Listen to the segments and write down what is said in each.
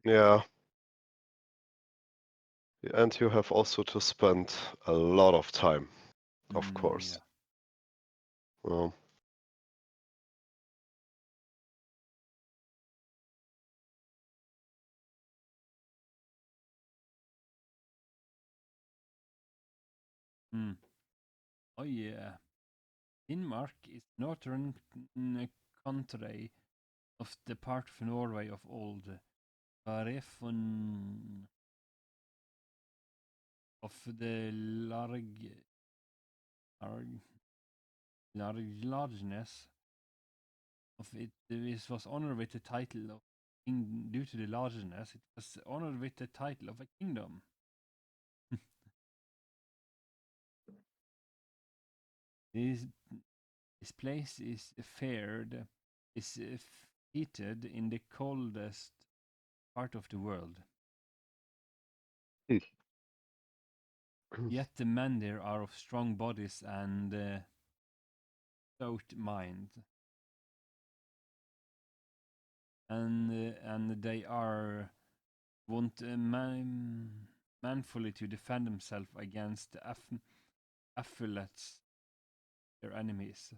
Yeah. And you have also to spend a lot of time, of course. Yeah. Well, Mm. Oh yeah. Denmark is northern country of the part of Norway of old. Varefon of the large, largeness of it. This was honored with the title of king due to the largeness. It was honored with the title of a kingdom. this this place is fared is heated in the coldest part of the world. hmm. Yet the men there are of strong bodies and stout mind, and they are want manfully to defend themselves against the affiliates, their enemies.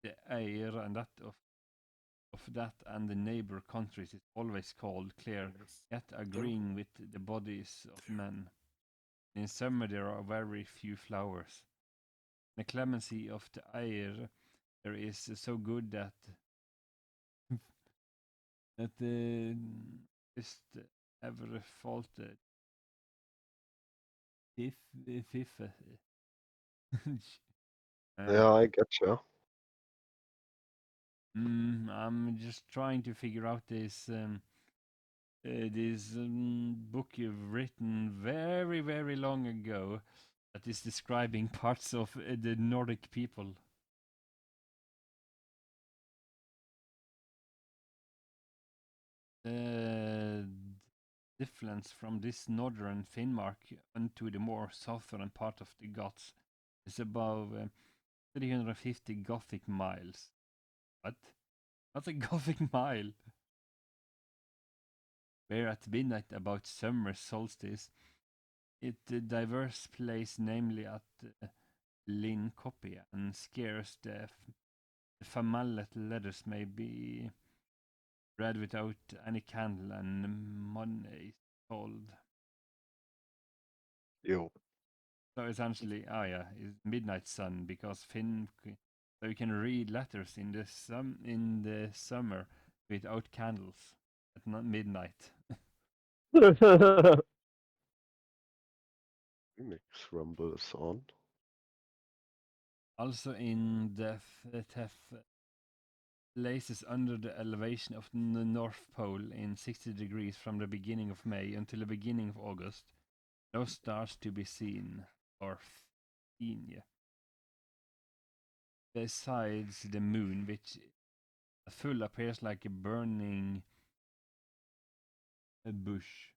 The air and that of that and the neighbor countries is always cold, clear, yet agreeing with the bodies of men. In summer there are very few flowers. The clemency of the air there is so good that the just ever faulted if Yeah, uh, I get you. I'm just trying to figure out this book you've written very very long ago that is describing parts of the Nordic people. The difference from this northern Finnmark unto the more southern part of the Goths is above 350 Gothic miles. What? What's a Gothic mile? Where at midnight about summer solstice, it diverse place, namely at Linkopia, and scarce the famillet letters may be read without any candle and money told. You. So essentially, yeah, it's midnight sun because so you can read letters in the summer without candles at midnight. Remix Rumble is on. Also in the places under the elevation of the North Pole in 60 degrees from the beginning of May until the beginning of August, no stars to be seen or seen. Yeah. Besides the moon, which full appears like a burning bush.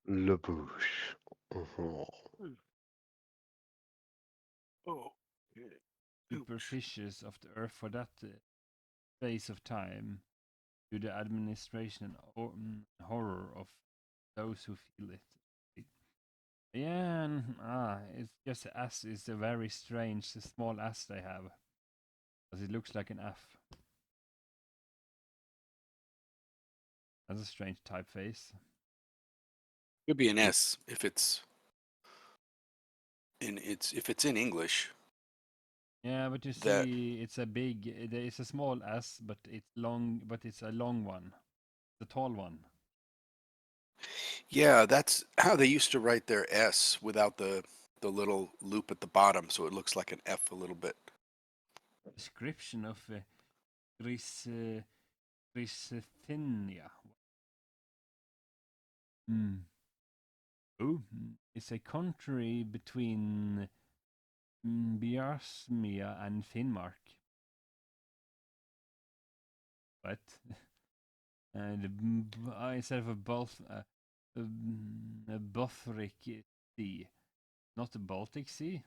Le Bouche. Mhm. Oh. Superficies of the earth for that space of time to the administration or horror of those who feel it. Yeah, it's just S is a very strange small S they have, because it looks like an F. That's a strange typeface. Could be an S if it's in English. Yeah, but you That see, it's a small S, but it's long, but it's a long one, the tall one. yeah, that's how they used to write their S without the little loop at the bottom, so it looks like an F a little bit. Description of Chris, Chrysothinia. Mm. Oh, it's a country between Bjärsmia and Finnmark. But instead of a Bothric Sea, not the Baltic Sea.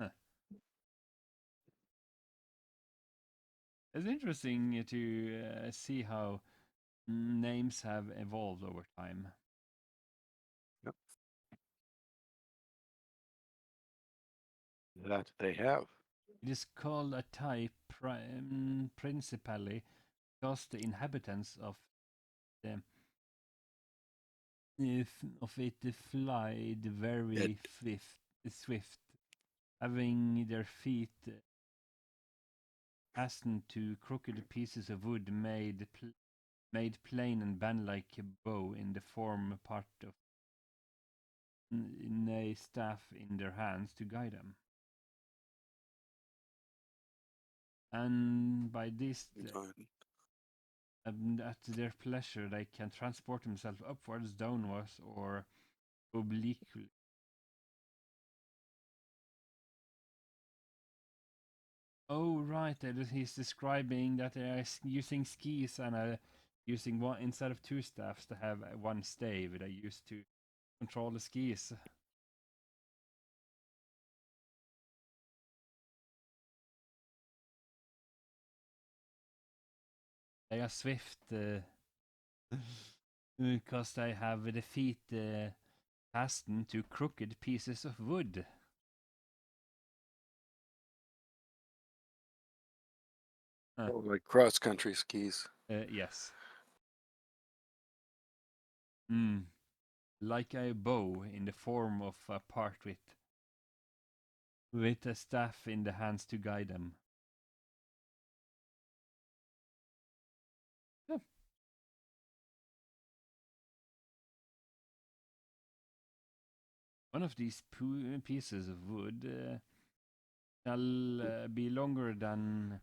Huh. It's interesting to see how names have evolved over time. Yep. That they have. It is called a type principally because the inhabitants the of it fly very swift, having their feet fastened to crooked pieces of wood made plain and bend like a bow in the form part of in a staff in their hands to guide them. And by this, at their pleasure, they can transport themselves upwards, downwards, or obliquely. Oh, right. He's describing that they are using skis and using one instead of two staffs to have one stave. They used to control the skis. They are swift because they have the feet fastened to crooked pieces of wood. Like cross-country skis. Yes. Like a bow in the form of a part with a staff in the hands to guide them. Yeah. One of these pieces of wood shall be longer than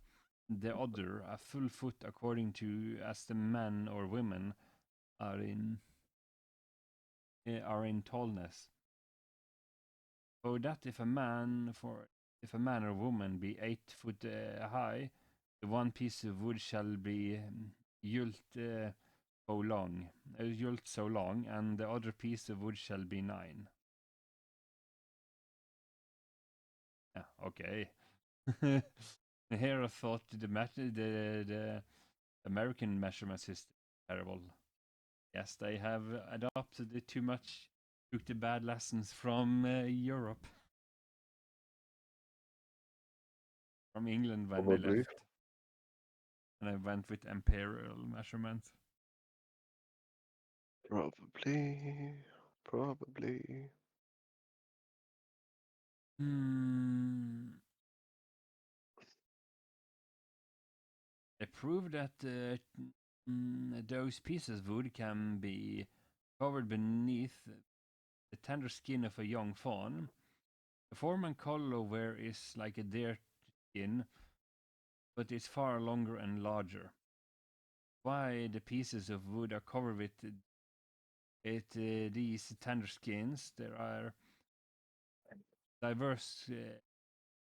the other, a full foot according to as the man or women are in tallness. So that if a man or woman be 8 foot high, the one piece of wood shall be yult so long, and the other piece of wood shall be 9. Yeah, okay. Here I thought the American measurement system is terrible. Yes, they have adopted it too much. Took the bad lessons from Europe, from England when they Probably. left, and I went with imperial measurements. Probably. They proved that those pieces of wood can be covered beneath the tender skin of a young fawn. The form and color where is like a deer skin, but it's far longer and larger. Why the pieces of wood are covered with these tender skins, there are diverse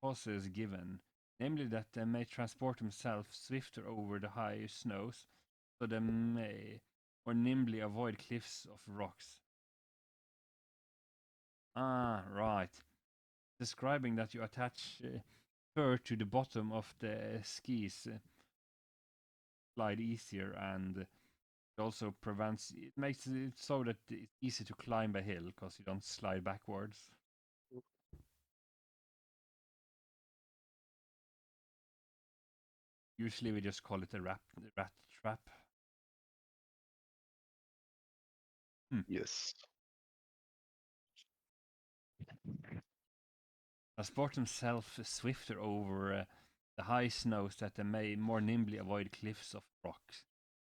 causes given, namely that they may transport themselves swifter over the high snows, so they may more nimbly avoid cliffs of rocks. Ah, right. Describing that you attach fur to the bottom of the skis slide easier, and it also makes it so that it's easy to climb a hill because you don't slide backwards. Usually we just call it a rat trap. Yes. Transport themselves swifter over the high snows that they may more nimbly avoid cliffs of rocks.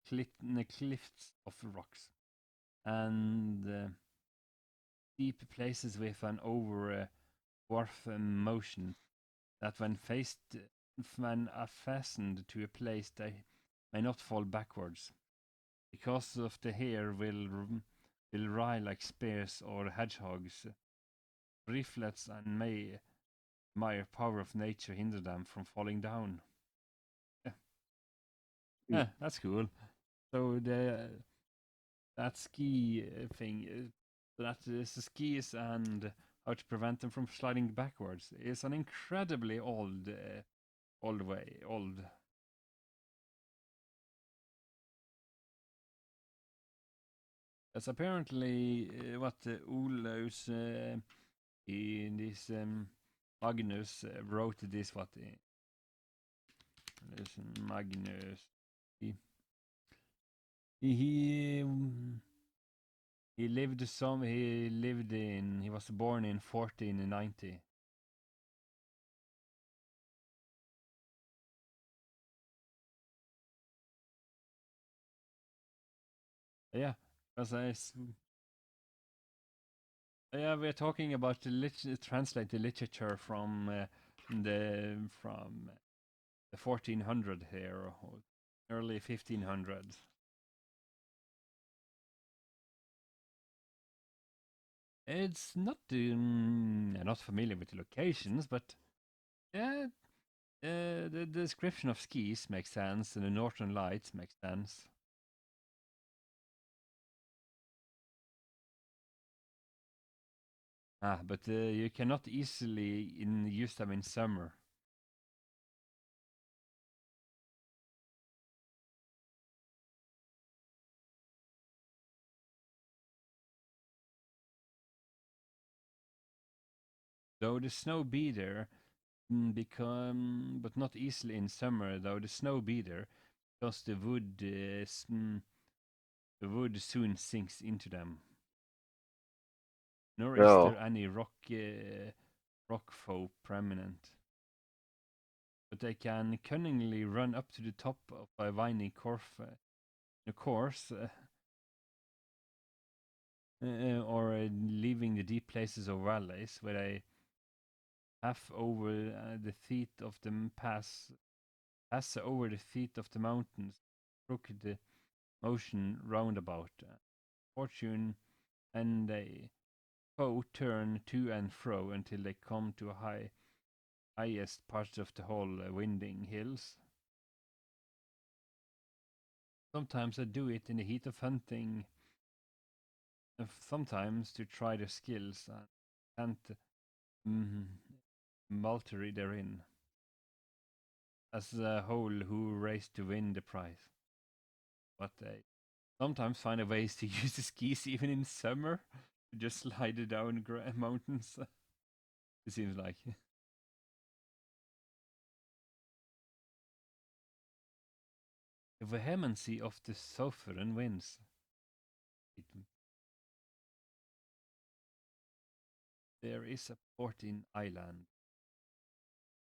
Cliffs of rocks. And deep places with an over dwarf motion that when fastened to a place they may not fall backwards because of the hair will writhe like spears or hedgehogs. Riflets and mere power of nature hinder them from falling down. Yeah, that's cool. So that ski thing, that is the skis and how to prevent them from sliding backwards is an incredibly old That's apparently what Olaus in this Magnus wrote this. What Magnus he he um, he lived some. He lived in. He was born in 1490. Yeah, because yeah, we're talking about the translated literature from the 1400 here, or early 1500s. It's not I'm not familiar with the locations, but yeah, the description of skis makes sense, and the Northern Lights makes sense. But you cannot easily use them in summer. Though the snow be there, but not easily in summer. Though the snow be there, because the wood soon sinks into them. Nor is Yeah. there any rock foe prominent. But they can cunningly run up to the top of a winding course, or leaving the deep places or valleys where they half over the feet of the pass over the feet of the mountains, crooked motion roundabout. Fortune and they foe turn to and fro until they come to highest parts of the whole winding hills. Sometimes I do it in the heat of hunting, sometimes to try their skills and multitude therein, as a whole who race to win the prize. But they sometimes find a ways to use the skis even in summer to just slide it down mountains. It seems like. The vehemency of the southern winds. There is a port in Ireland,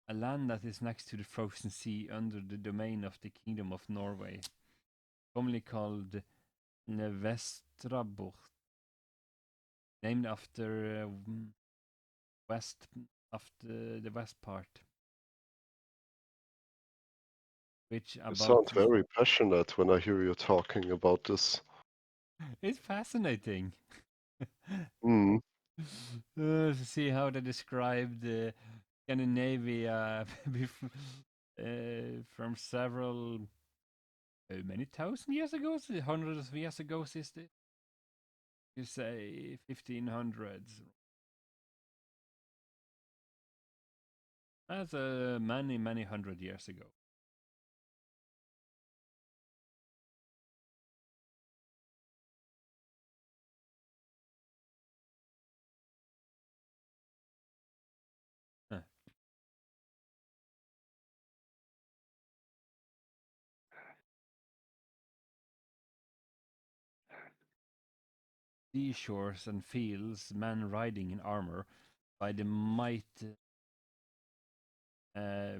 a land that is next to the frozen sea under the domain of the Kingdom of Norway, commonly called Vestrabucht, named after west after the west part, which You about sound very passionate when I hear you talking about this. it's fascinating. Mm. To see how they described Scandinavia from several many thousand years ago, hundreds of years ago, sister. You say 1500s. That's many hundred years ago. Huh. Seashores and fields, men riding in armor, by the might uh,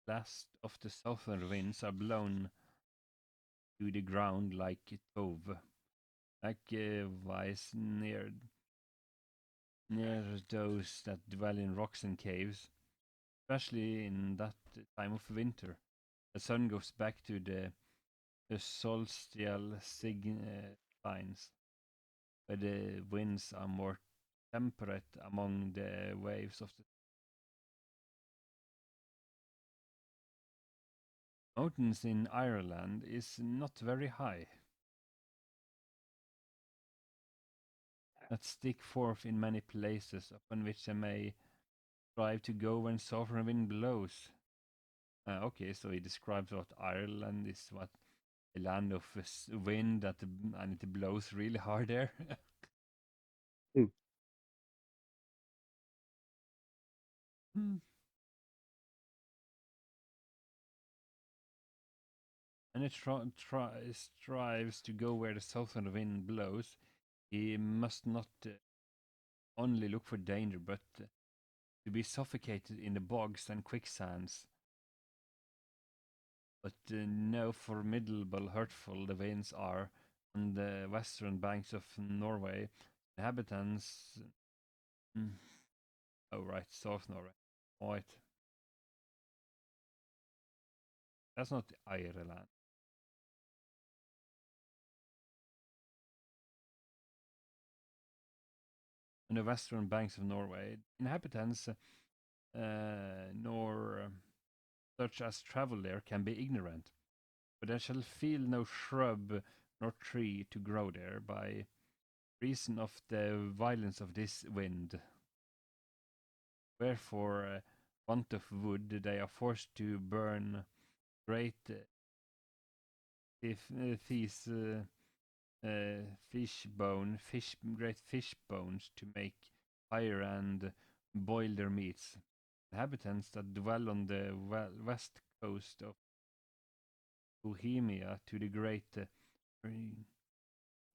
blast of the southern winds are blown to the ground like tove, likewise near those that dwell in rocks and caves, especially in that time of winter. The sun goes back to the solstial signs, where the winds are more temperate among the waves of the mountains in Ireland is not very high, that stick forth in many places upon which they may strive to go when southern wind blows. Okay, so he describes what Ireland is, what a land of wind and it blows really hard there. Hmm. Hmm. And it strives to go where the southern wind blows. He must not only look for danger, but to be suffocated in the bogs and quicksands. But no formidable hurtful the winds are on the western banks of Norway. Inhabitants. Mm, oh, right, South Norway. Right. That's not Ireland. On the western banks of Norway, inhabitants nor such as travel there can be ignorant, but I shall feel no shrub nor tree to grow there by reason of the violence of this wind. Wherefore, want of wood, they are forced to burn great these great fish bones to make fire and boil their meats. Inhabitants that dwell on the west coast of Bohemia to the great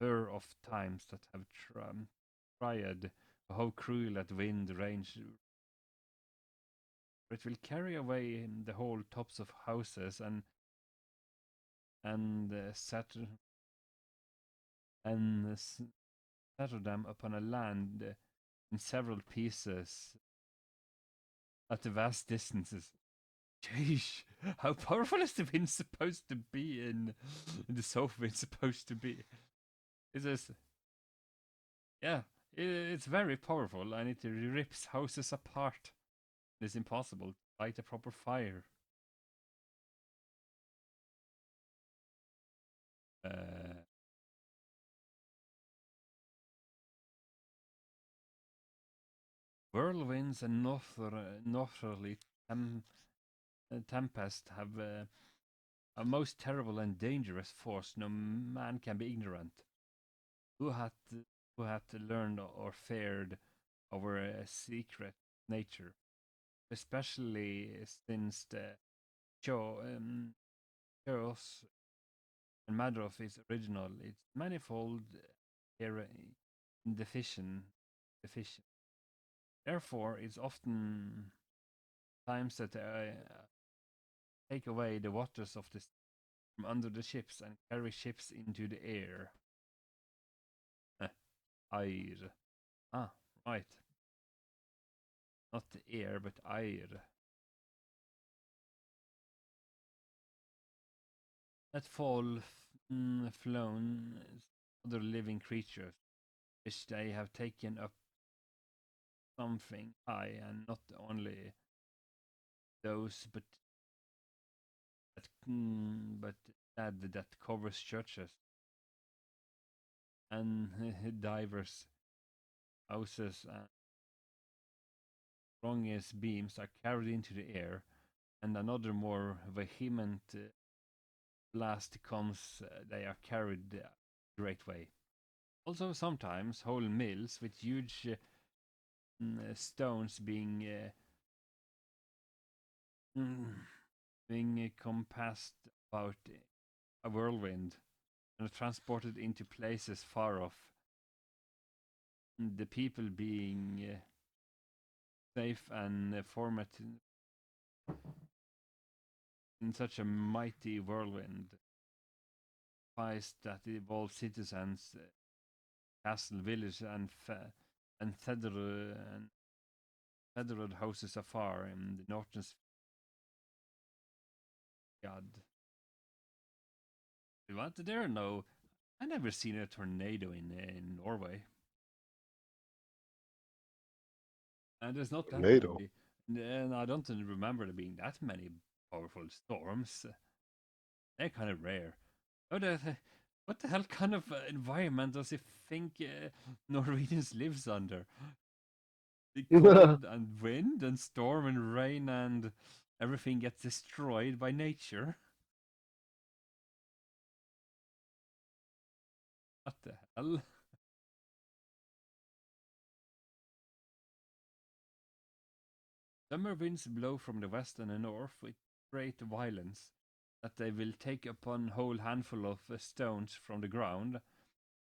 of times that have tried how cruel that wind range. It will carry away the whole tops of houses and settle and settle them upon a land in several pieces at the vast distances. Jeez, how powerful is the wind supposed to be in the south wind supposed to be? It is, yeah, it's very powerful and it rips houses apart. It's impossible to light a proper fire. Whirlwinds and northerly tempest have a most terrible and dangerous force. No man can be ignorant. Who hath learned or fared over a secret nature, especially since the chaos and matter of its original, its manifold here deficient. Therefore, it's often times that take away the waters of the sea from under the ships and carry ships into the air. Air. Ah, right. Not the air, but air. That fall flown other living creatures, which they have taken up something high, and not only those, but that covers churches and divers houses and strongest beams are carried into the air, and another more vehement blast comes, they are carried a great way. Also, sometimes whole mills with huge stones being compassed about a whirlwind and transported into places far off. The people being safe and formed in such a mighty whirlwind, defies that evolved citizens, castle, village, and federal houses afar in the northern God. What? There are no. I never seen a tornado in Norway. And there's not that Tornado. many. And I don't remember there being that many powerful storms. They're kind of rare. What the hell kind of environment does he think Norwegians lives under? The cold and wind and storm and rain and everything gets destroyed by nature. Well, summer winds blow from the west and the north with great violence, that they will take upon whole handful of stones from the ground,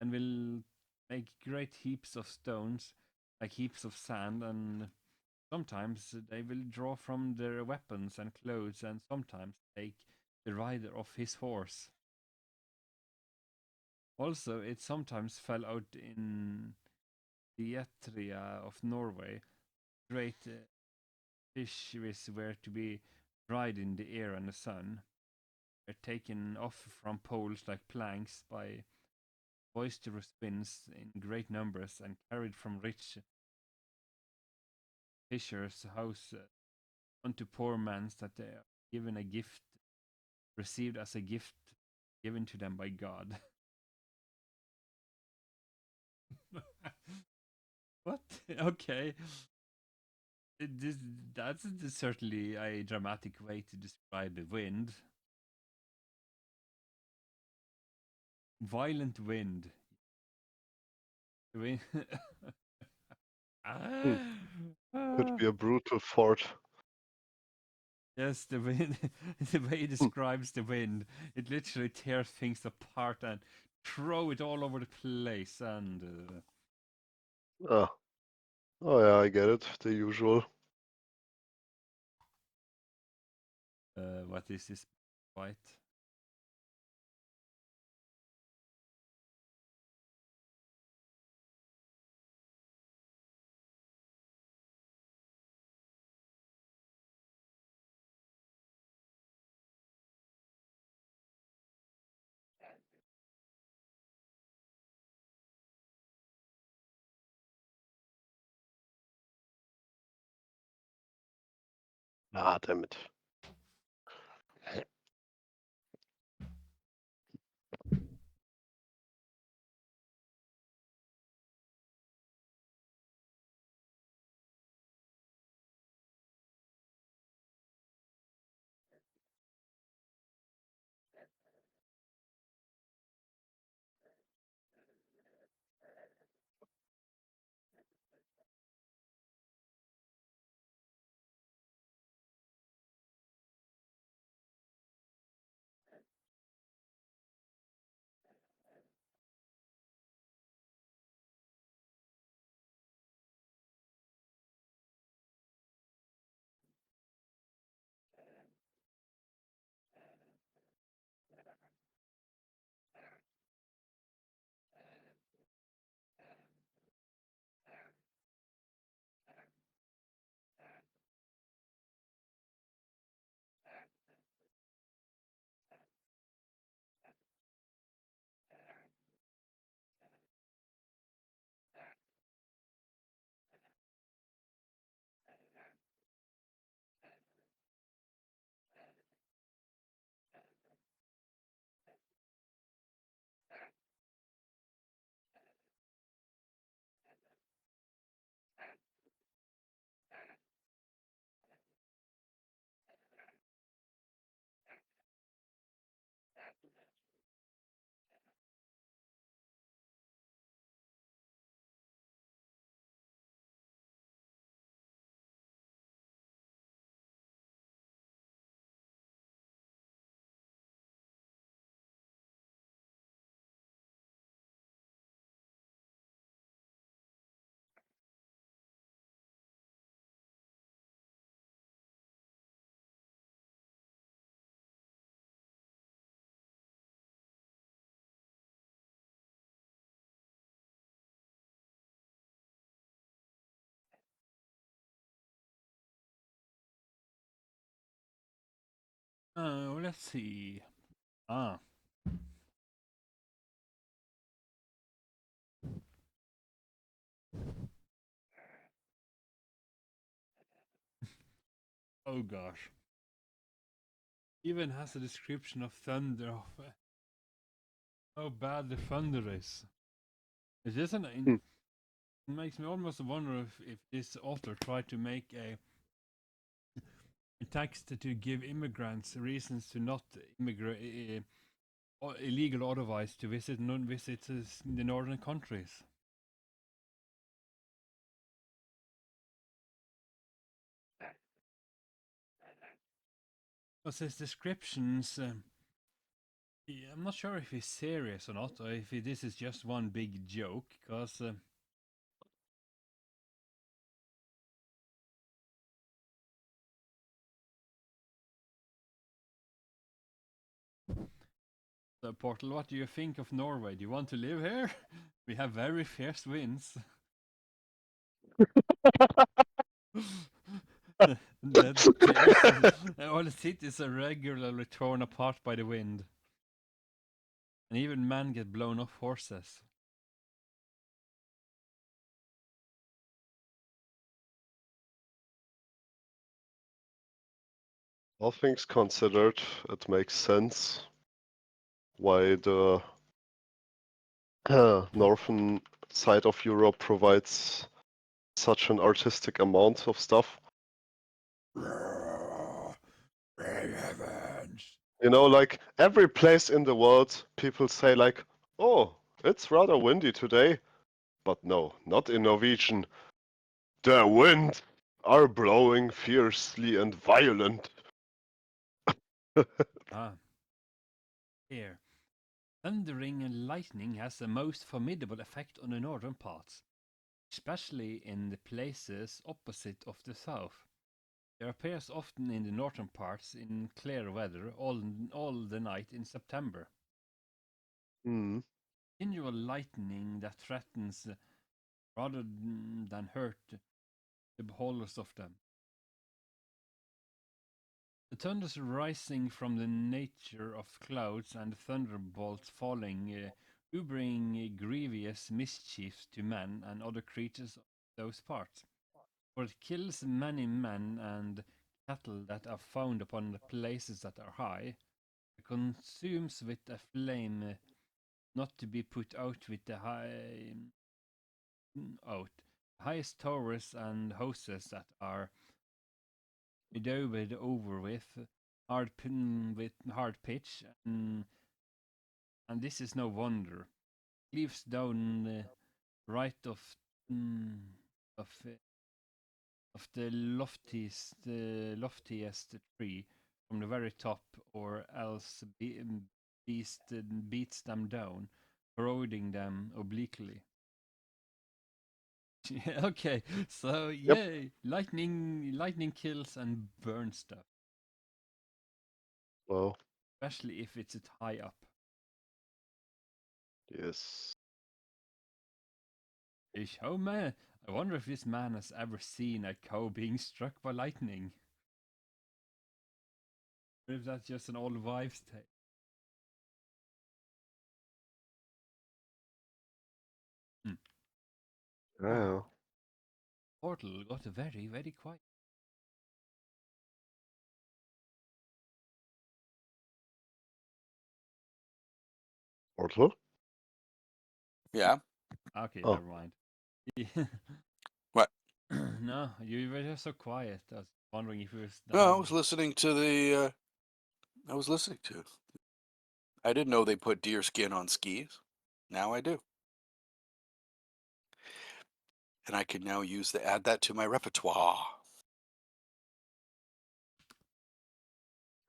and will make great heaps of stones, like heaps of sand, and sometimes they will draw from their weapons and clothes, and sometimes take the rider off his horse. Also, it sometimes fell out in the Etria of Norway. Great fisheries were to be dried in the air and the sun, were taken off from poles like planks by boisterous winds in great numbers, and carried from rich fishers' house unto poor man's, that they are given a gift, received as a gift given to them by God. What? Okay. This, that's certainly a dramatic way to describe the wind. Violent wind. Wind. Could be a brutal fort. Yes, the wind. The way he describes the wind, it literally tears things apart and throw it all over the place. And Ah. Oh yeah, I get it. The usual. what is this? White. Ah, damn it. Let's see. Ah. Oh gosh. Even has a description of thunder, of how bad the thunder is. It isn't. Hmm. It makes me almost wonder if this author tried to make a text to give immigrants reasons to not immigrate, or illegal or otherwise, to visit non-visit the northern countries. Because his descriptions, I'm not sure if he's serious or not, or if this is just one big joke. Because so, Portal, what do you think of Norway? Do you want to live here? We have very fierce winds. All the cities are regularly torn apart by the wind. And even men get blown off horses. All things considered, it makes sense why the northern side of Europe provides such an artistic amount of stuff. You know, like every place in the world, people say like, "Oh, it's rather windy today," but no, not in Norwegian. The winds are blowing fiercely and violent. Here. Thundering and lightning has the most formidable effect on the northern parts, especially in the places opposite of the south. It appears often in the northern parts in clear weather all the night in September. Hmm. Continual lightning that threatens rather than hurt the beholders of them. The thunders rising from the nature of clouds and thunderbolts falling do bring grievous mischief to men and other creatures of those parts, for it kills many men and cattle that are found upon the places that are high, it consumes with a flame not to be put out with the highest towers and houses that are daubed over with hard pitch, and this is no wonder. Leaves down right of the loftiest tree from the very top, or else beats them down, corroding them obliquely. Okay, so Yep. yay, lightning kills and burns stuff, Well, especially if it's high up. yes. Oh man, I wonder if this man has ever seen a cow being struck by lightning. Or if that's just an old wives' tale. Yeah. Portal got very, very quiet. Portal? Yeah. Okay, Oh. never mind. What? No, you were just so quiet. I was wondering if it was No, I down. was listening to the. I was listening to. I didn't know they put deer skin on skis. Now I do, and I can now add that to my repertoire.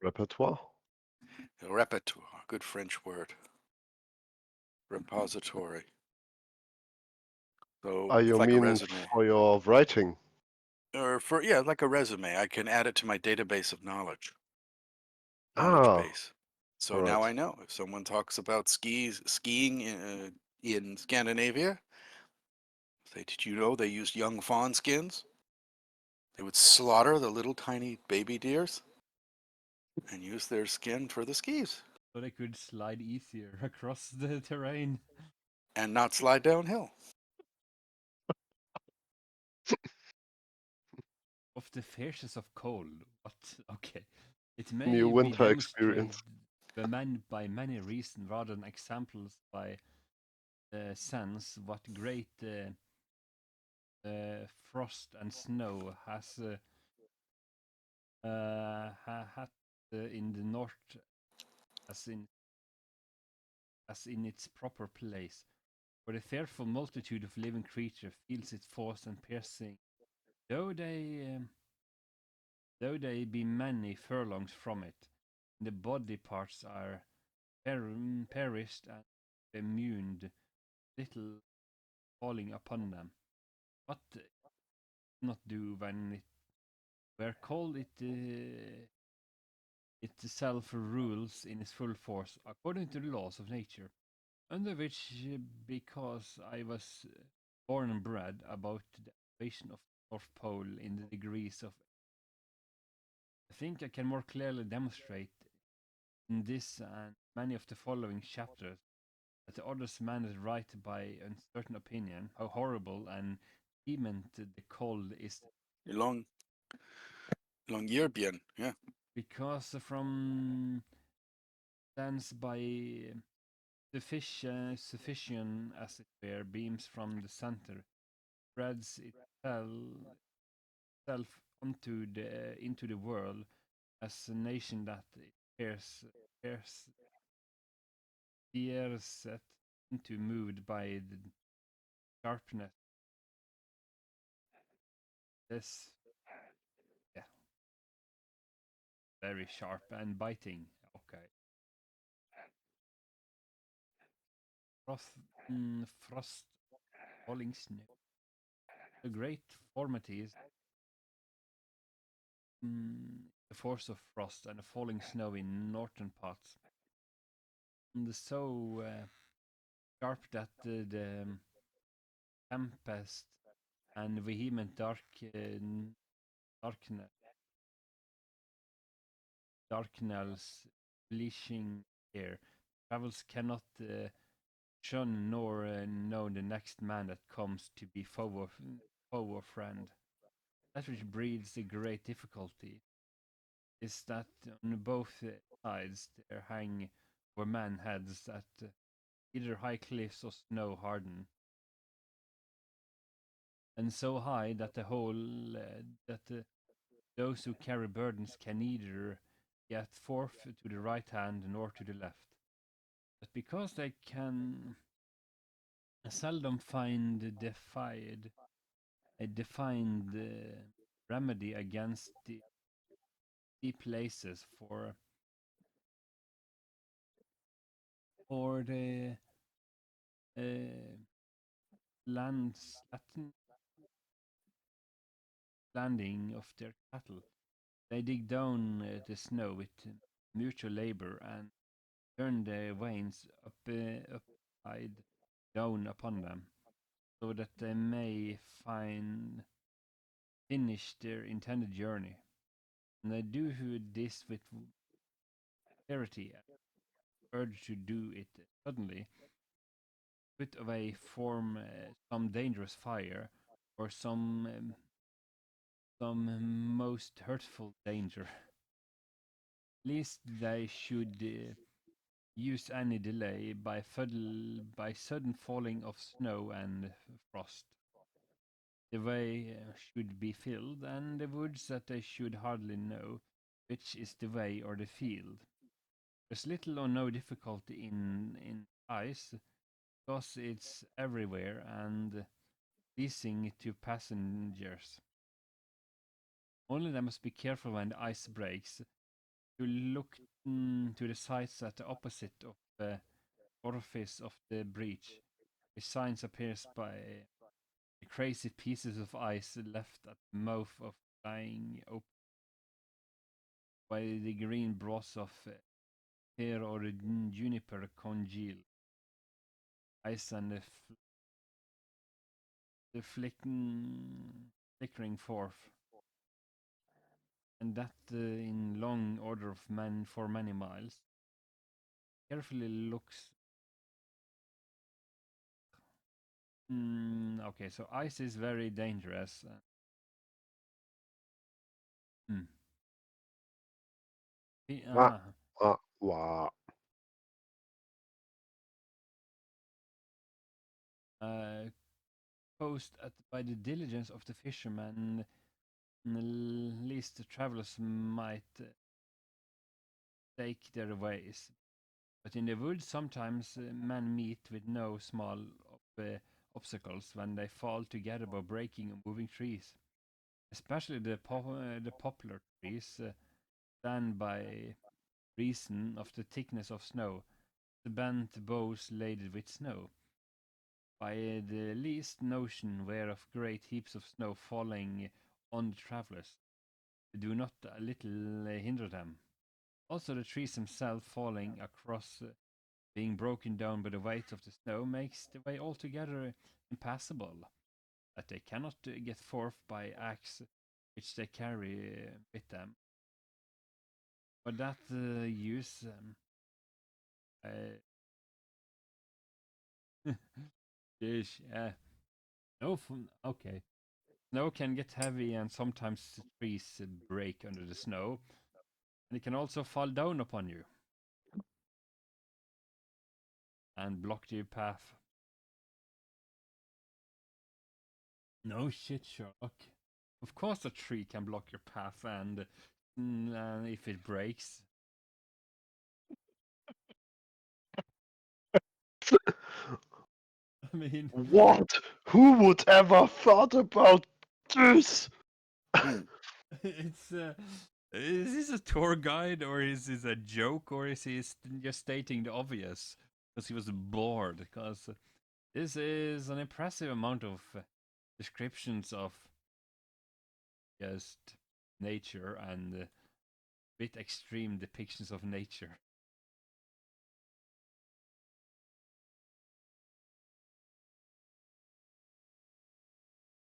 Repertoire? Repertoire, good French word. Repository. So You it's like a mean resume, for your writing? or like a resume. I can add it to my database of knowledge Ah, base. So now alright. I know if someone talks about skiing in Scandinavia, say, did you know they used young fawn skins? They would slaughter the little tiny baby deers and use their skin for the skis So they could slide easier across the terrain. and not slide downhill. Of the fierceness of cold. What? Okay. It New may be winter demonstrated experience. by many reasons rather than examples by sense what great frost and snow has had in the north, as in as in its proper place, for the fearful multitude of living creatures feels its force and piercing, though they be many furlongs from it. The body parts are perished and immune, little falling upon them. What not do when it were called itself rules in its full force, according to the laws of nature, under which, because I was born and bred about the elevation of the North Pole in the degrees of, I think I can more clearly demonstrate in this and many of the following chapters that the others managed right by uncertain opinion, how horrible and vehement the cold is, Long, long year bien. Yeah. because from thence by sufficient as it were beams from the center spreads itself into the world as a nation that it appears set into moved by the sharpness. This, yeah, very sharp and biting. Okay. Frost, falling snow. The great formality is the force of frost and the falling snow in northern parts. And so sharp that the tempest and vehement darkness, darkness, bleaching air. Travels cannot shun nor know the next man that comes to be foe or friend. That which breeds a great difficulty is that on both sides there hang over man heads that either high cliffs or snow harden, and so high that the whole that those who carry burdens can neither get forth to the right hand nor to the left. But because they can seldom find a defined remedy against the deep places for the uh, lands landing of their cattle, they dig down the snow with mutual labor and turn their veins upside down upon them, so that they may finish their intended journey. And they do this with clarity, urge to do it suddenly, put away from some dangerous fire or some most hurtful danger, lest they should use any delay by sudden falling of snow and frost. The way should be filled, and the woods that they should hardly know which is the way or the field. There's little or no difficulty in ice, because it's everywhere and pleasing to passengers. Only they must be careful when the ice breaks to look to the sides at the opposite of the orifice of the breach, which signs appears by the crazy pieces of ice left at the mouth of lying open by the green dross of pear or the juniper congeal. Ice and the flickering forth, and that in long order of men for many miles. Carefully looks. Okay, so ice is very dangerous. Hmm. Wah, wah, wah. Posed by the diligence of the fishermen, least the travelers might take their ways. But in the woods, sometimes men meet with no small obstacles when they fall together by breaking or moving trees. Especially the poplar trees stand by reason of the thickness of snow, the bent boughs laden with snow. By the least notion where of great heaps of snow falling on the travellers, do not a little hinder them. Also, the trees themselves falling across, being broken down by the weight of the snow, makes the way altogether impassable, that they cannot get forth by axe which they carry with them. For that use, Yeesh, no, okay. Snow can get heavy and sometimes the trees break under the snow, and it can also fall down upon you and block your path. No shit, Sherlock. Of course, a tree can block your path, and if it breaks, I mean, What? Who would ever thought about this? Hmm. it's is this a tour guide or is this a joke or is he just stating the obvious because he was bored? Because this is an impressive amount of descriptions of just nature and bit extreme depictions of nature.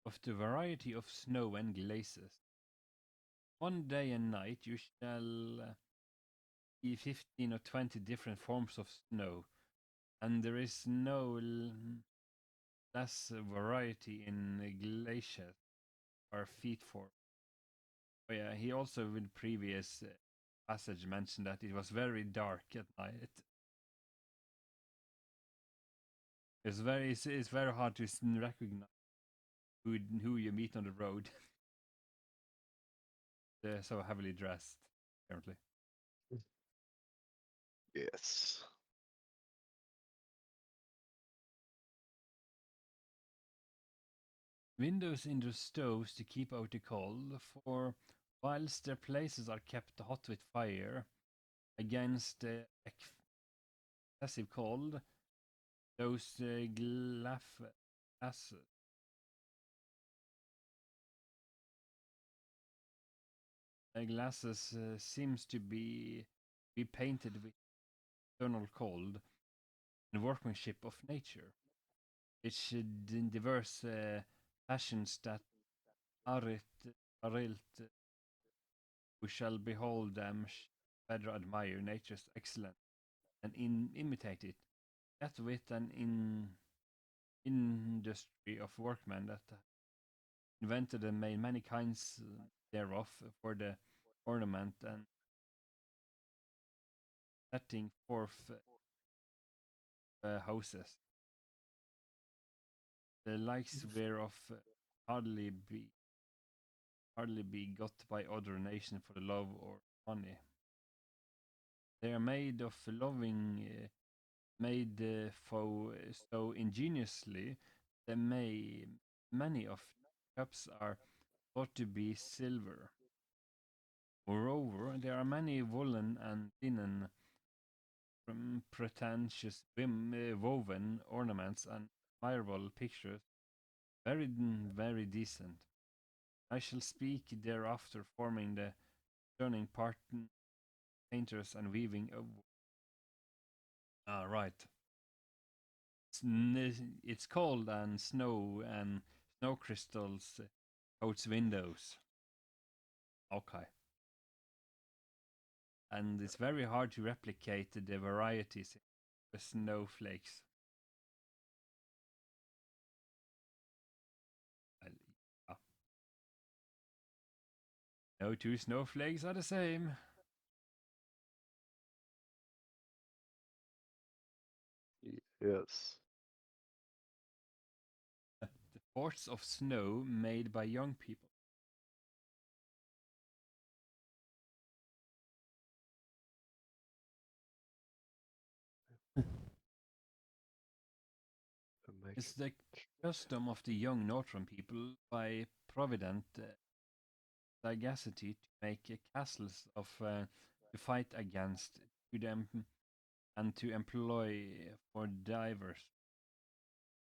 Of the variety of snow and glaces. One day and night you shall see 15 or 20 different forms of snow, and there is no less variety in glaciers or feet form. Oh yeah, he also in previous passage mentioned that it was very dark at night. It's very hard to recognize who you meet on the road. They're so heavily dressed, apparently. Yes. Windows in the stoves to keep out the cold, for whilst their places are kept hot with fire against the excessive cold, those glass glasses seems to be painted with eternal cold and workmanship of nature, which in diverse fashions that arit arilt who shall behold them better admire nature's excellence and imitate it, yet with an industry of workmen that invented and made many kinds thereof for the ornament and setting forth houses, the likes whereof hardly be hardly be got by other nations for the love or money. They are made of loving, made so ingeniously that many of cups are thought to be silver. Moreover, there are many woolen and linen pretentious woven ornaments and admirable pictures, very decent. I shall speak thereafter, forming the turning part painters and weaving. Right. It's cold and snow crystals coats windows. Okay. And it's very hard to replicate the varieties in the snowflakes. Well, yeah. No two snowflakes are the same. Yes. The forts of snow made by young people. It's the custom of the young northern people by provident sagacity to make castles of to fight against to them and to employ for divers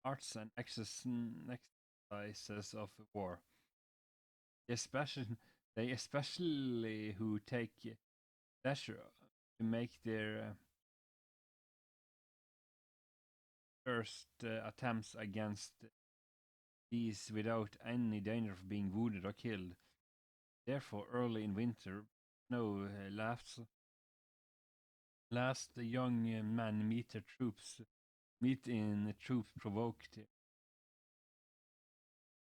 arts and exercises of war. Especially, they especially who take pleasure to make their first attempts against these without any danger of being wounded or killed. Therefore, early in winter, snow last the young men meet in troops provoked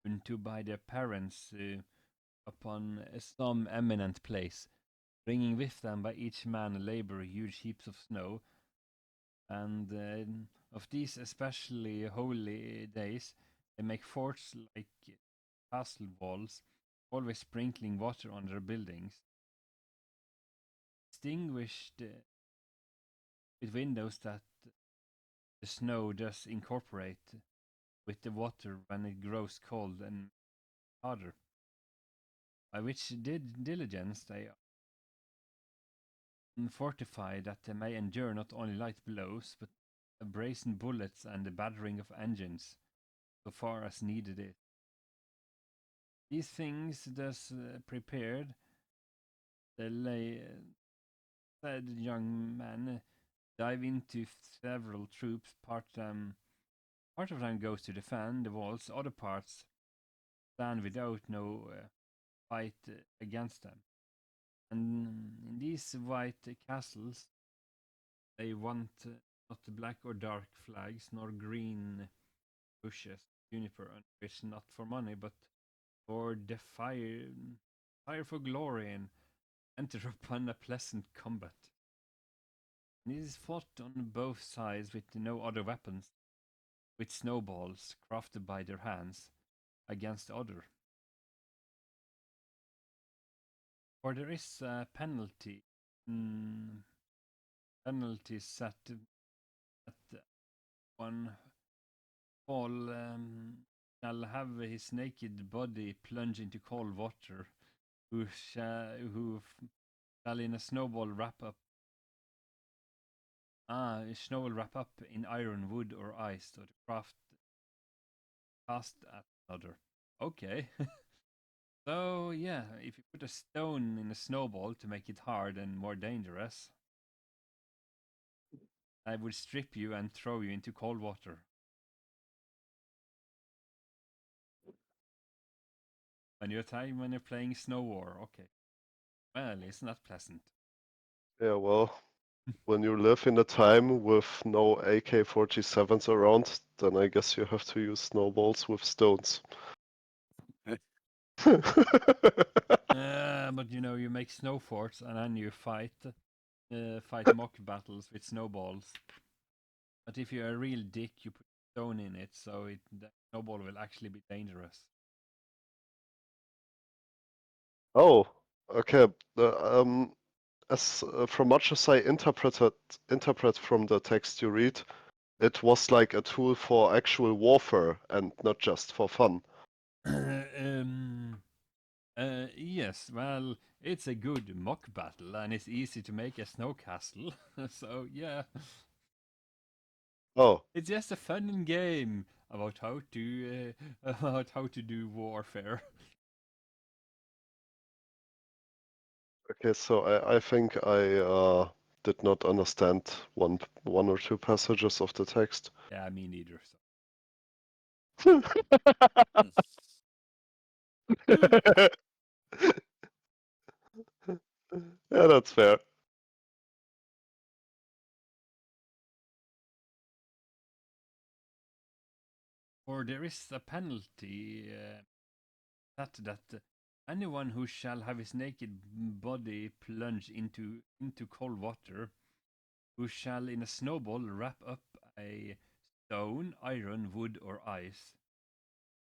into by their parents upon some eminent place, bringing with them by each man labor huge heaps of snow, and of these especially holy days, they make forts like castle walls, always sprinkling water on their buildings, distinguished with windows that the snow does incorporate with the water when it grows cold and harder. By which diligence they fortify that they may endure not only light blows, but brazen bullets and the battering of engines, so far as needed is. These things thus prepared, the said young man dive into several troops. Part of them goes to defend the walls. Other parts stand without no fight against them. And in these white castles, they want not black or dark flags, nor green bushes, juniper, which not for money, but for the fire for glory, and enter upon a pleasant combat. And it is fought on both sides with no other weapons, with snowballs crafted by their hands against the other. For there is a penalty set that one fall shall have his naked body plunge into cold water, who shall in a snowball wrap up snow will wrap up in iron, wood, or ice, or the craft cast at another. Okay. So yeah, if you put a stone in a snowball to make it hard and more dangerous, I would strip you and throw you into cold water. When you're playing Snow War, okay. Well, isn't that pleasant? Yeah, well, when you live in a time with no AK-47s around, then I guess you have to use snowballs with stones. But you make snow forts and then you fight mock battles with snowballs. But if you're a real dick, you put stone in it, so the snowball will actually be dangerous. Oh, okay. As from much as I interpret from the text you read, it was like a tool for actual warfare and not just for fun. Yes, well, it's a good mock battle and it's easy to make a snow castle. So, yeah. Oh, It's just a fun game about how to about how to do warfare. okay. So I think I did not understand one or two passages of the text. Yeah, me neither. Yeah, that's fair. For there is a penalty that anyone who shall have his naked body plunged into cold water, who shall in a snowball wrap up a stone, iron, wood, or ice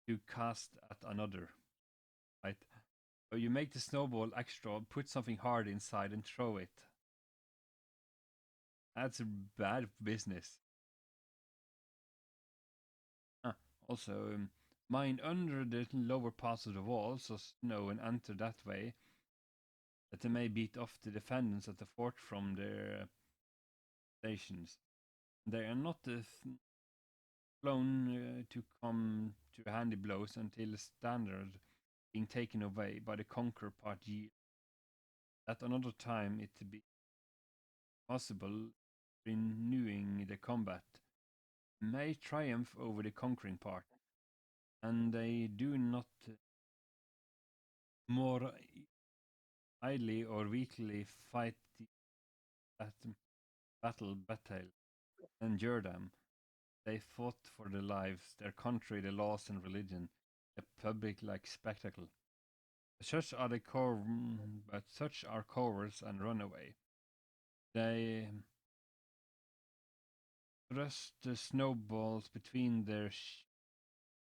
to cast at another. Right? So you make the snowball extra, put something hard inside, and throw it. That's bad business. Also, mine under the lower parts of the walls of snow and enter that way, that they may beat off the defendants at the fort from their stations. They are not flown to come to handy blows until the standard being taken away by the conqueror part yield. At another time it be possible renewing the combat may triumph over the conquering part, and they do not more idly or weakly fight that battle, endure them. They fought for their lives, their country, their laws and religion, a public like spectacle. But such are cowards and runaway. They thrust the snowballs between their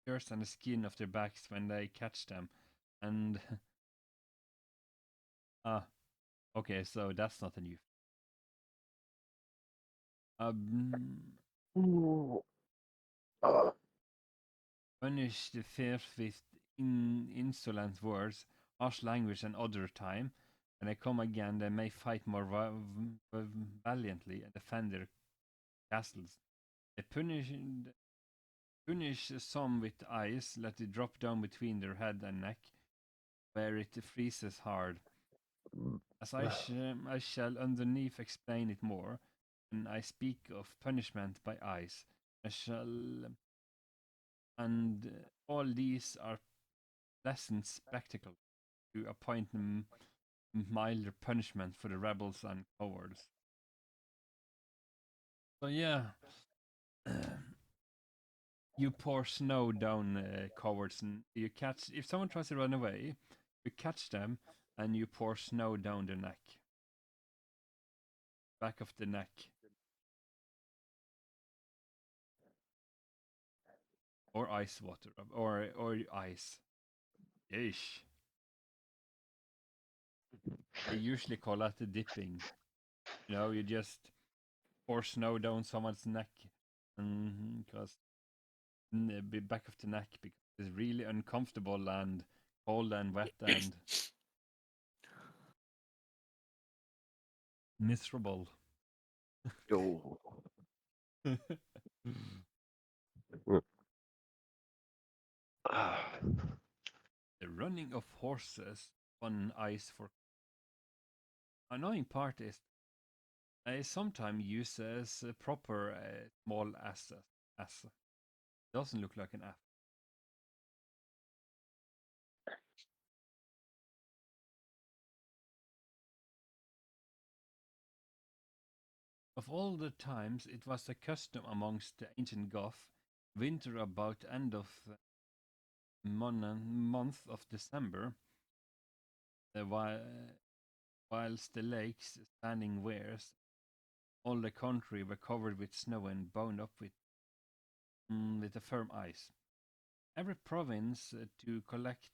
shirts and the skin of their backs when they catch them, and ah, okay, so that's not a new. Ooh. Ah. Punish the fierce with insolent words, harsh language, and other time. When they come again, they may fight more valiantly and defend their castles. They punish some with ice, let it drop down between their head and neck, where it freezes hard. As I shall underneath explain it more, when I speak of punishment by ice, I shall, and all these are pleasant spectacle to appoint milder punishment for the rebels and cowards. So yeah, you pour snow down cowards, and you catch. If someone tries to run away, you catch them and you pour snow down their neck, back of the neck. Or ice water, or ice. Ish. They usually call that the dipping. You know, you just pour snow down someone's neck, and because be back of the neck because it's really uncomfortable and cold and wet and miserable. Oh. Ah. The running of horses on ice for annoying part is I sometimes use as a proper small as doesn't look like an app. Of all the times, it was a custom amongst the ancient Goth, winter about end of month of December, whilst the lakes standing wares, all the country were covered with snow and bound up with a firm ice. Every province to collect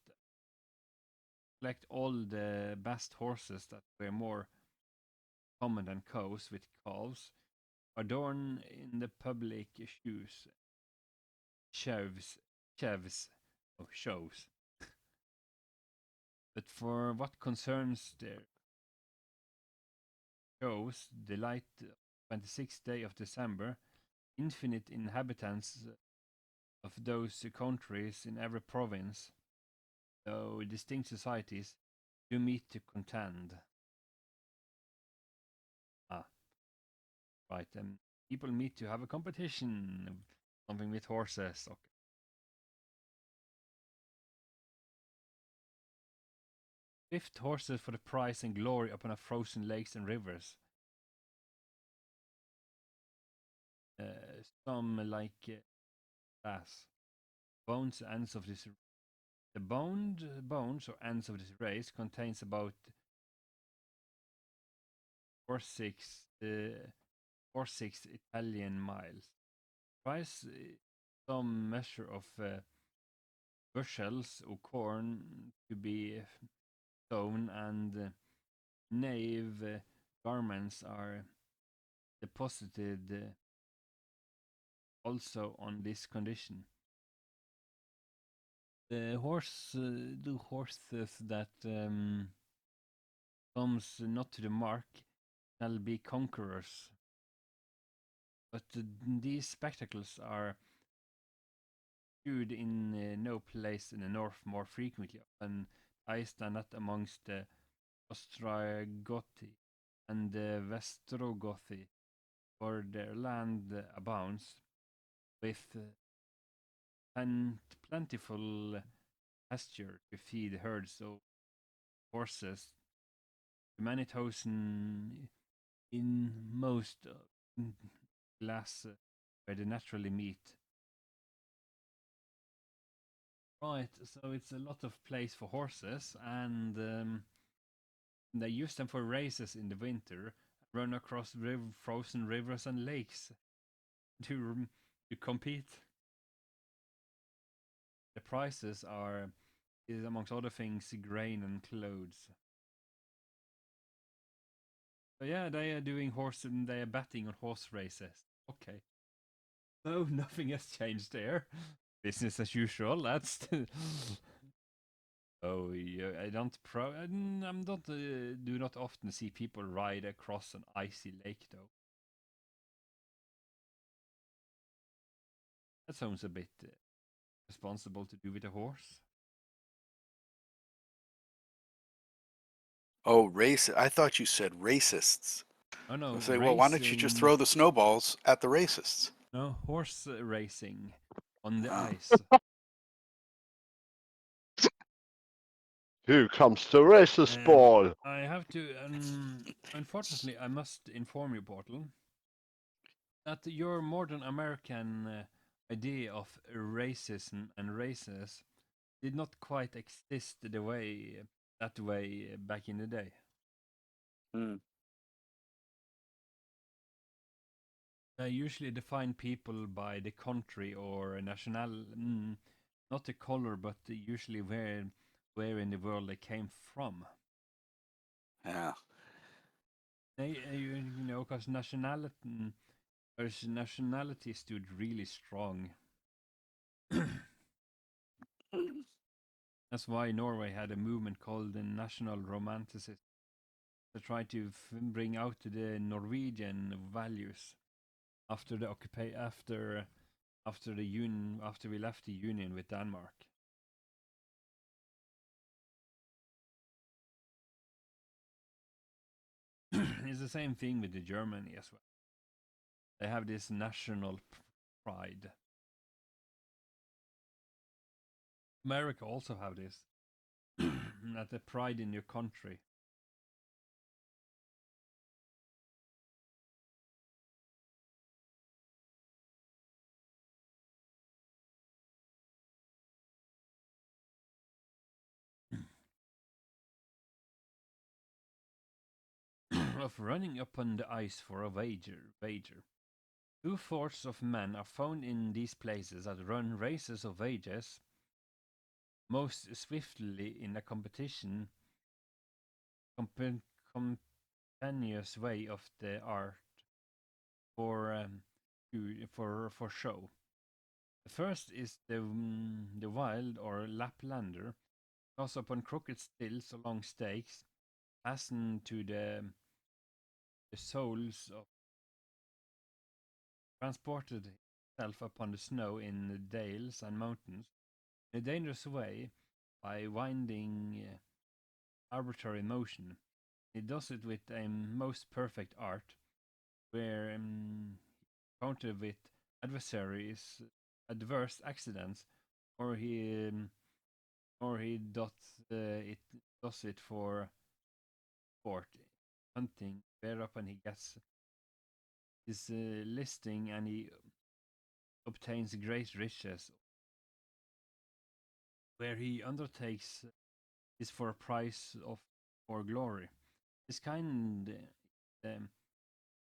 all the best horses that were more common than cows with calves, adorn in the public shows, shows, shows. But for what concerns their shows, the light 26th day of December, infinite inhabitants of those countries in every province, though distinct societies, do meet to contend. Ah, right. People meet to have a competition, something with horses. Okay. Swift horses for the prize and glory upon a frozen lakes and rivers. Some like bass. Bones ends of this. The bones or ends of this race contains about 4 6 4 6 Italian miles. Price some measure of bushels of corn to be sown, and knave garments are deposited also on this condition. The horses that comes not to the mark shall be conquerors. But these spectacles are viewed in no place in the north more frequently than Iceland, not amongst the Ostrogothi and the Vestrogothi, for their land abounds with plentiful pasture to feed herds of horses, many thousand in most glass where they naturally meet. Right, so it's a lot of place for horses, and they use them for races in the winter, run across frozen rivers and lakes to compete. The prices is amongst other things grain and clothes. So yeah, they are doing horse and they are betting on horse races. Okay. So nothing has changed there. Business as usual. That's oh yeah. I'm not do not often see people ride across an icy lake though. That sounds a bit responsible to do with a horse. Oh, race! I thought you said racists. Oh I no, say, well, why don't you just throw the snowballs at the racists? No, horse racing on the Ah. ice. Here comes the racist ball. I have to, unfortunately, I must inform you, Portal, that your modern American idea of racism and races did not quite exist that way back in the day. Mm. They usually define people by the country or not the color, but usually where in the world they came from. Yeah. You know, because nationality stood really strong. That's why Norway had a movement called the National Romanticism to try to bring out the Norwegian values after the after we left the union with Denmark. It's the same thing with the Germany as well. They have this national pride. America also have this. That the pride in your country. Of running upon the ice for a wager. 2/4 of men are found in these places that run races of wages most swiftly in a continuous way of the art for for show. The first is the wild or Laplander, toss upon crooked stilts along stakes, fastened to the soles of transported himself upon the snow in the dales and mountains in a dangerous way by winding arbitrary motion. He does it with a most perfect art, where countered with adversaries, adverse accidents, or he does it for sport, hunting, whereupon he gets his listing and he obtains great riches, where he undertakes is for a price of or glory. This kind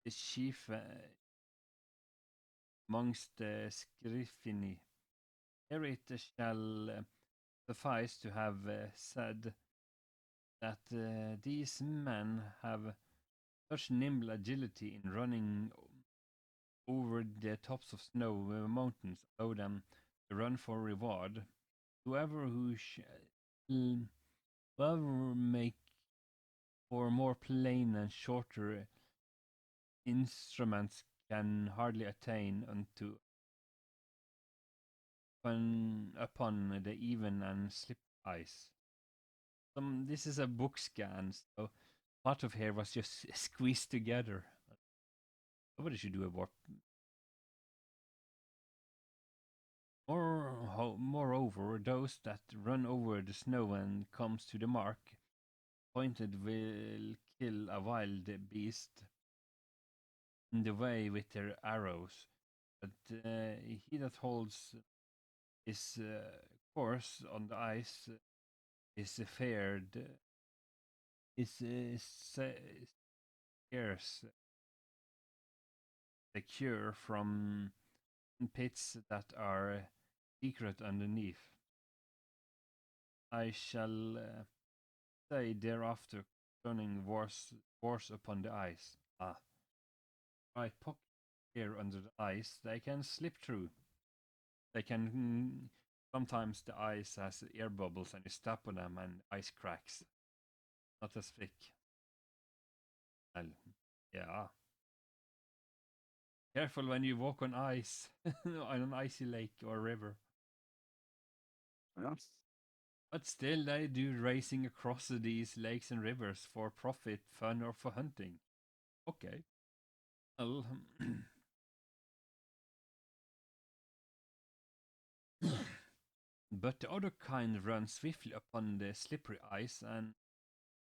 is chief amongst the Scrifini. Here it shall suffice to have said that these men have such nimble agility in running over the tops of snow mountains allow them to run for reward Whoever l- whoever make for more plain and shorter instruments can hardly attain unto upon the even and slip ice. This is a book scan, so part of here was just squeezed together. Somebody should do a warp. Moreover, those that run over the snow and comes to the mark, pointed will kill a wild beast in the way with their arrows. But he that holds his course on the ice is feared, is scarce secure from pits that are secret underneath. I shall say thereafter concerning wars upon the ice. Right pocket here under the ice, they can slip through. They can sometimes the ice has air bubbles and you step on them and ice cracks. Not as thick. Well, yeah. Careful when you walk on ice on an icy lake or river. Yeah. But still, they do racing across these lakes and rivers for profit, fun, or for hunting. Okay. Well, but the other kind runs swiftly upon the slippery ice and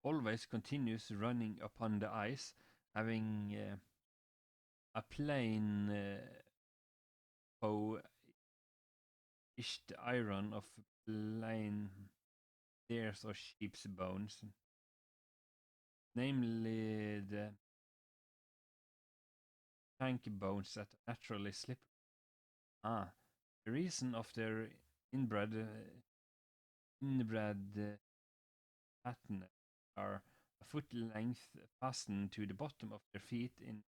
always continues running upon the ice, having a plain poished iron of plain deer's or sheep's bones, namely the tank bones that naturally slip. The reason of their inbred pattern are a foot length fastened to the bottom of their feet, in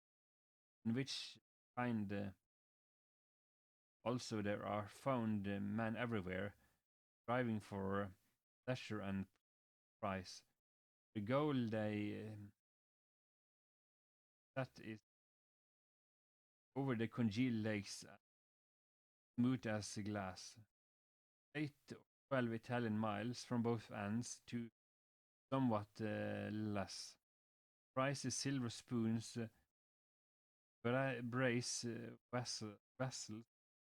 which kind also there are found men everywhere striving for pleasure and prize. The goal they set is over the congealed lakes, smooth as glass. 8 or 12 Italian miles from both ends to somewhat less. Price is silver spoons, brace vessels,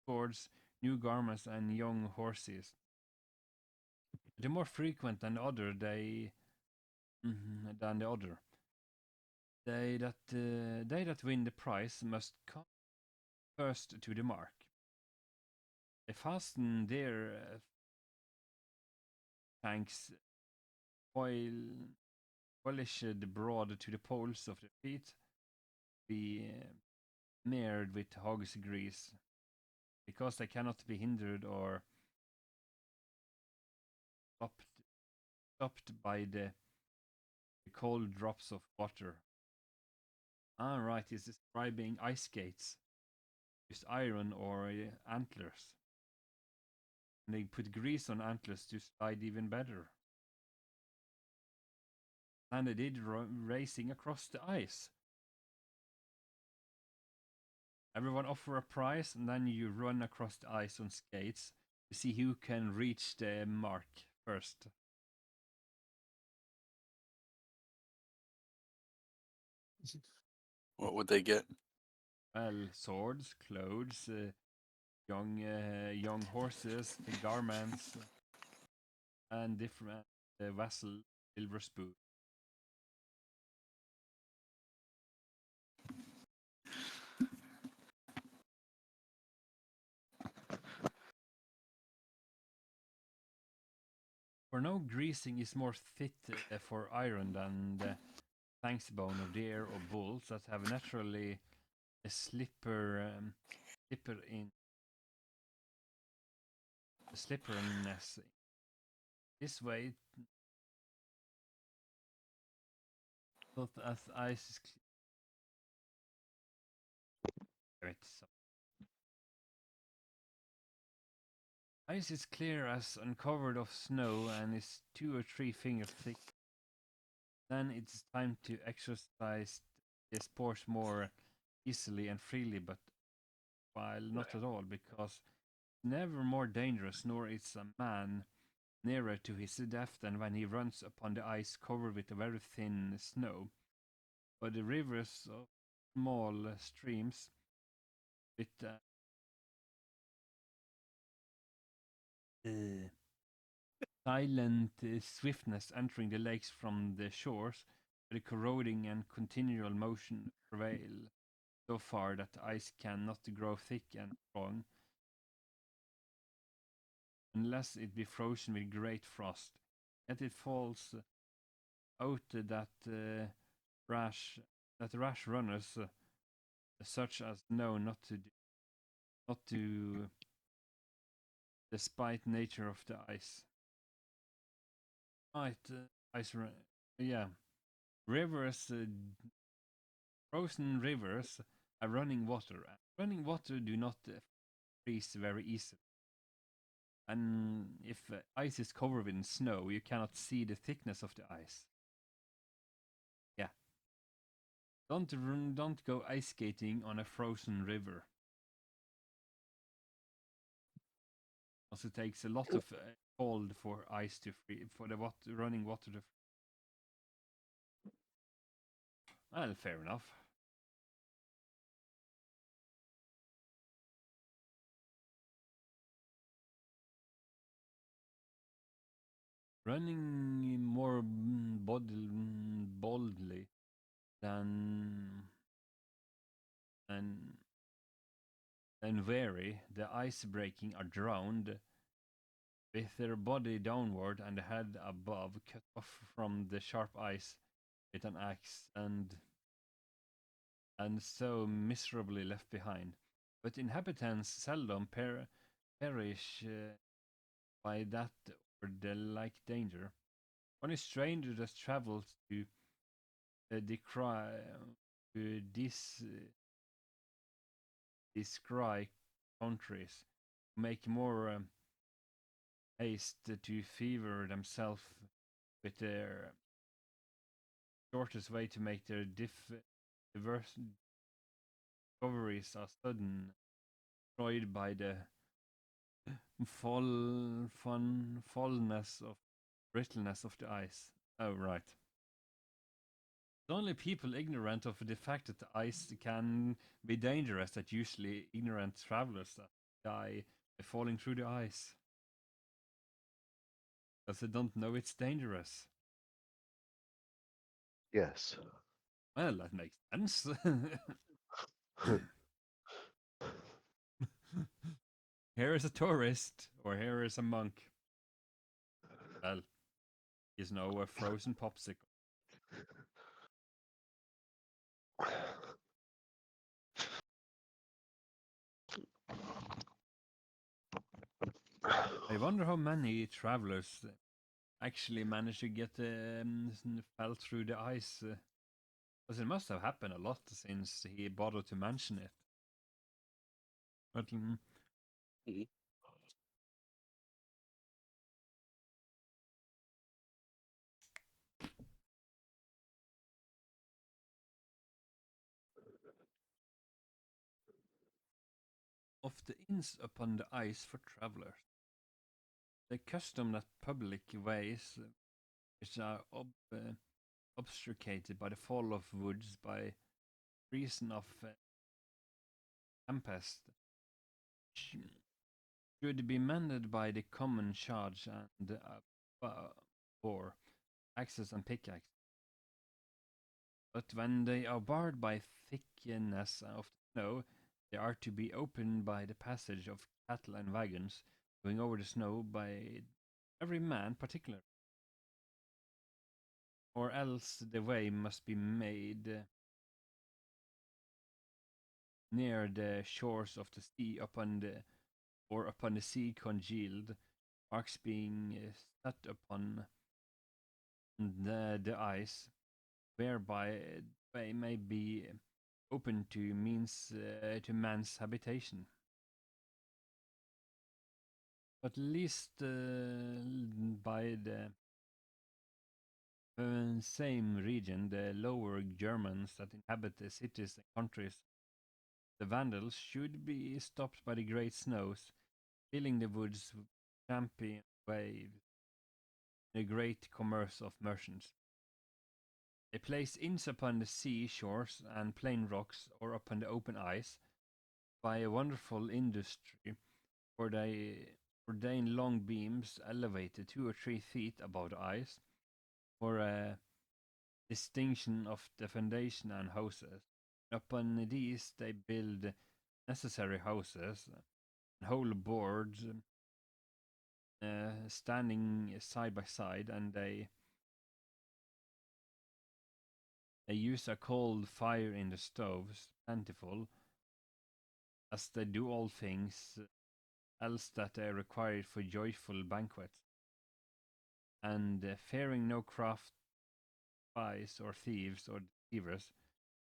swords, new garments, and young horses. The more frequent than the other, than the other. They that win the prize must come first to the mark. They fasten their tanks polished broad to the poles of their feet, be smeared with hog's grease, because they cannot be hindered or stopped by the cold drops of water. Right, it's describing ice skates, just iron or antlers. And they put grease on antlers to slide even better. And they did racing across the ice. Everyone offer a prize, and then you run across the ice on skates to see who can reach the mark first. What would they get? Well, swords, clothes, young horses, garments, and different vessel, silver spoon. For no greasing is more fit for iron than the thanks bone of deer or bulls that have naturally a slipperiness. This way, both as ice is clear. Ice is clear as uncovered of snow and is 2 or 3 fingers thick. Then it's time to exercise the sports more easily and freely, but while not at all, because never more dangerous, nor is a man nearer to his death than when he runs upon the ice covered with a very thin snow. But the rivers of small streams with silent swiftness entering the lakes from the shores, the corroding and continual motion prevail so far that the ice cannot grow thick and strong unless it be frozen with great frost. Yet it falls out rash that rash runners such as know not to despite nature of the ice. Right, yeah, rivers, frozen rivers have running water. Running water do not freeze very easily. And if ice is covered in snow, you cannot see the thickness of the ice. Yeah. Don't go ice skating on a frozen river. Also, it takes a lot of cold for ice to free for the running water to. Well, fair enough. Running more boldly than than than wary, the ice breaking are drowned with their body downward and the head above cut off from the sharp ice with an axe and so miserably left behind. But inhabitants seldom perish by that or the like danger. Only stranger that travels to decry to descry countries make more haste to fever themselves with their shortest way to make their diverse discoveries are sudden destroyed by the fallness of brittleness of the ice. Oh, right. It's only people ignorant of the fact that the ice can be dangerous that usually ignorant travelers that die by falling through the ice. Because they don't know it's dangerous. Yes. Well, that makes sense. Here is a tourist, or here is a monk. Well, he's now a frozen popsicle. I wonder how many travelers actually managed to get fell through the ice. Because it must have happened a lot since he bothered to mention it. But Mhm. of the inns upon the ice for travelers, the custom that public ways which are obstructed by the fall of woods by reason of tempest should be mended by the common charge and or axes and pickaxe. But when they are barred by thickness of snow, they are to be opened by the passage of cattle and wagons going over the snow by every man particular, or else the way must be made near the shores of the sea upon the sea congealed, marks being set upon the ice, whereby they may be open to means to man's habitation. At least by the same region, the lower Germans that inhabit the cities and countries, the Vandals, should be stopped by the great snows, filling the woods with champion waves, the great commerce of merchants. They place inns upon the sea shores and plain rocks or upon the open ice by a wonderful industry, for they ordain long beams elevated 2 or 3 feet above the ice for a distinction of the foundation and houses. Upon these they build necessary houses and whole boards standing side by side, and they use a cold fire in the stoves, plentiful, as they do all things else that are required for joyful banquets. And fearing no craft, spies, or thieves, or deceivers,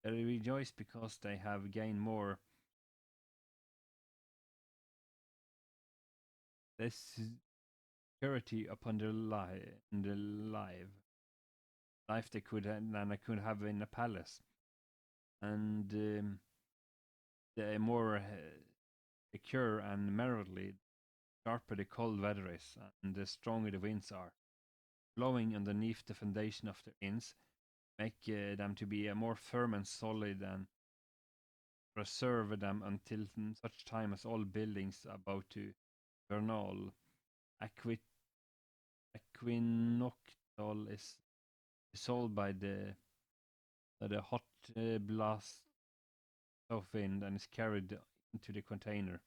they rejoice because they have gained more this security upon their life they could than I could have in a palace. And the more secure and merrily, sharper the cold weather is, and the stronger the winds are, blowing underneath the foundation of the inns, make them to be more firm and solid, and preserve them until such time as all buildings about to vernal equinoctial is dissolved by the hot blast of wind and is carried into the container.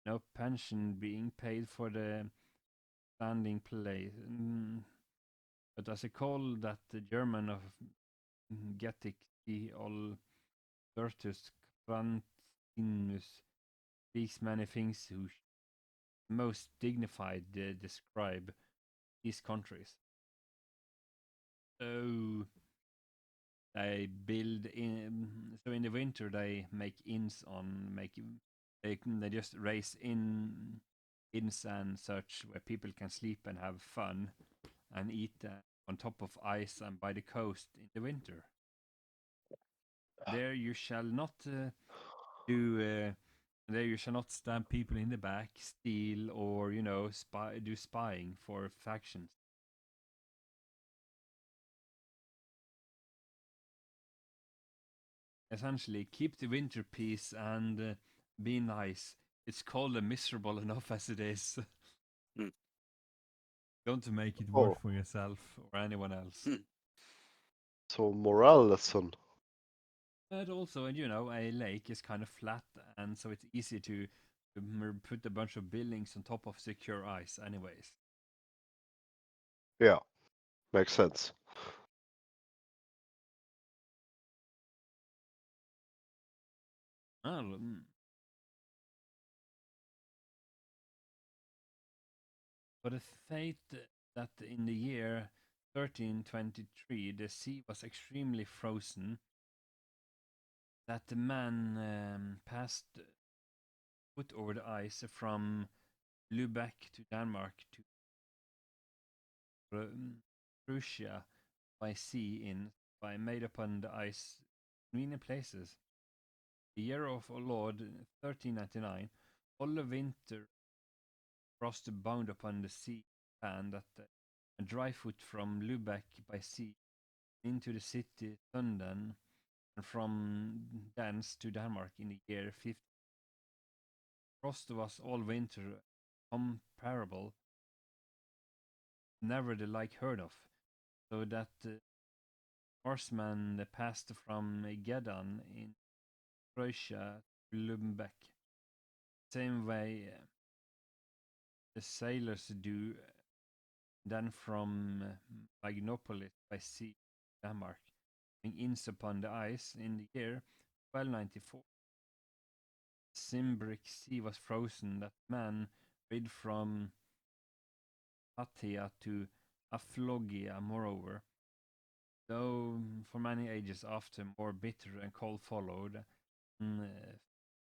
No pension being paid for the standing place. But as a call that the German of Getic the Albertus Crantinus speaks many things who most dignified describe these countries. So so in the winter they make inns on they just raise inns and such where people can sleep and have fun and eat on top of ice and by the coast in the winter. There you shall not do. There you shall not stab people in the back, steal, or do spying for factions. Essentially, keep the winter peace and be nice. It's cold and miserable enough as it is. Hmm. Don't make it worse Oh, for yourself or anyone else. Hmm. so morale lesson. But also, a lake is kind of flat, and so it's easy to put a bunch of buildings on top of secure ice, anyways. Yeah, makes sense. Oh, but the fate that in the year 1323 the sea was extremely frozen, that the man passed foot over the ice from Lubeck to Denmark to Prussia by sea by made upon the ice convenient places. The year of our Lord 1399, all the winter frost bound upon the sea and that a dry foot from Lubeck by sea into the city London and from thence to Denmark in the year 50. Frost was all winter comparable, never the like heard of, so that horsemen passed from Gedan in Croatia to Lubeck. Same way the sailors do then from Magnopolis by sea, Denmark, being inns upon the ice in the year 1294. Simbric sea was frozen that man rid from Atia to Aflogia moreover, though for many ages after more bitter and cold followed,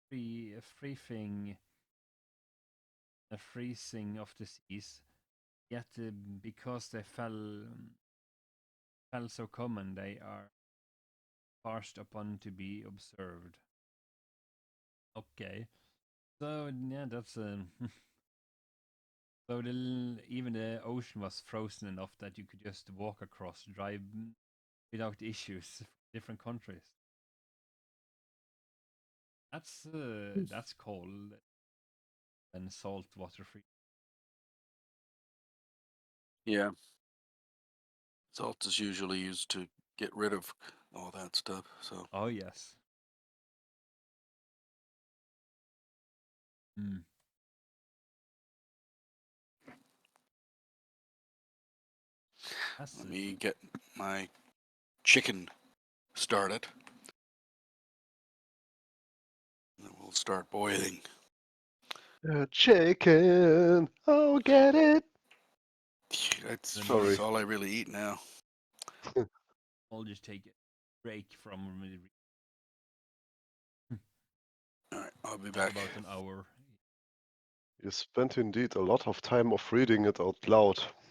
free thing the freezing of the seas. Yet, because they fell so common, they are forced upon to be observed. Okay, so yeah, that's so even the ocean was frozen enough that you could just walk across, drive without issues. Different countries. That's cold and saltwater free. Yeah. Salt is usually used to get rid of all that stuff. So Oh yes. Mm. That's let me get my chicken started. And we'll start boiling. Chicken. Oh, get it. That's Sorry. all I really eat now. I'll just take a break from All right, I'll be back. about an hour. You spent indeed a lot of time of reading it out loud.